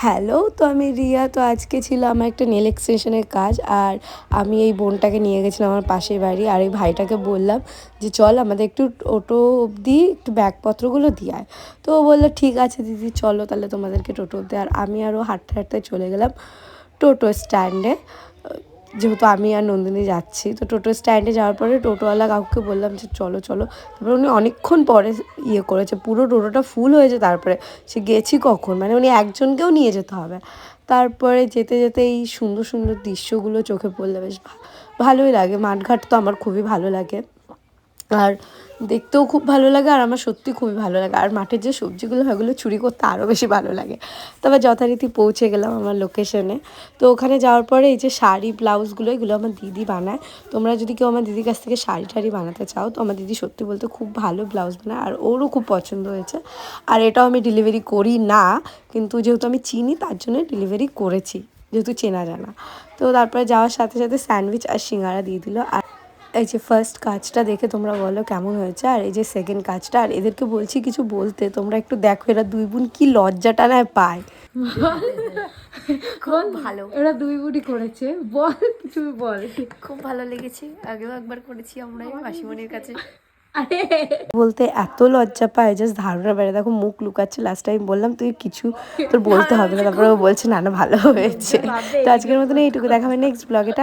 Hello, তো আমি রিয়া। তো আজকে ছিল আমার একটা নেল এক্সটেনশনের কাজ, আর আমি এই বোনটাকে নিয়ে গেছিলাম আমার পাশের বাড়ি। আর এই ভাইটাকে বললাম যে চল আমাদের একটু টোটো অবধি একটু ব্যাগপত্রগুলো দিয়ে আয়। তো ও বললো ঠিক আছে দিদি চলো তাহলে তোমাদেরকে টোটো অবধি। আর আমি আরও হাঁটতে হাঁটতে চলে গেলাম টোটো স্ট্যান্ডে, যেহেতু আমি আর নন্দিনী যাচ্ছি। তো টোটো স্ট্যান্ডে যাওয়ার পরে টোটোওয়ালা কাকুকে বললাম যে চলো চলো। তারপরে উনি অনেকক্ষণ পরে করেছে, পুরো টোটোটা ফুল হয়েছে, তারপরে সে গেছি কখন, মানে উনি একজনকেও নিয়ে যেতে হবে। তারপরে যেতে যেতে এই সুন্দর সুন্দর দৃশ্যগুলো চোখে পড়লে বেশ ভালোই লাগে। মাঠঘাট তো আমার খুবই ভালো লাগে, আর দেখতেও খুব ভালো লাগে, আর আমার সত্যি খুবই ভালো লাগে। আর মাঠের যে সবজিগুলো হয় ওগুলো চুরি করতে আরও বেশি ভালো লাগে। তবে যথারীতি পৌঁছে গেলাম আমার লোকেশনে। তো ওখানে যাওয়ার পরে এই যে শাড়ি ব্লাউজগুলো এগুলো আমার দিদি বানায়। তোমরা যদি কেউ আমার দিদির কাছ থেকে শাড়ি টাড়ি বানাতে চাও, তো আমার দিদি সত্যি বলতে খুব ভালো ব্লাউজ বানায়, আর ওরও খুব পছন্দ হয়েছে। আর এটাও আমি ডেলিভারি করি না, কিন্তু যেহেতু আমি চিনি তার জন্য ডেলিভারি করেছি, যেহেতু চেনা জানা। তো তারপরে যাওয়ার সাথে সাথে স্যান্ডউইচ আর সিঙ্গারা দিয়ে দিল। আর এই যে ফার্স্ট কাজটা দেখে তোমরা বলো কেমন হয়েছে, আর এই যে সেকেন্ড কাজটা। আর এদেরকে বলছি কিছু বলতে, তোমরা একটু দেখো এরা দুই বোন কি লজ্জাটা না পায়। খুব ভালো, ওরা দুই বুড়ি করেছে, বল কিছু বল। খুব ভালো লেগেছে। আগেও একবার করেছি আমরা মাসিমণির কাছে। আরে বলতে এত লজ্জা পায়, জাস্ট ধারণা বেড়ে দেখো মুখ লুকাচ্ছে। লাস্ট টাইম বললাম তুই কিছু তোর বলতে হবে না, তারপরে ও বলছে না না ভালো হয়েছে। তো আজকের মতন এইটুকু, দেখা হবে নেক্সট ব্লগে।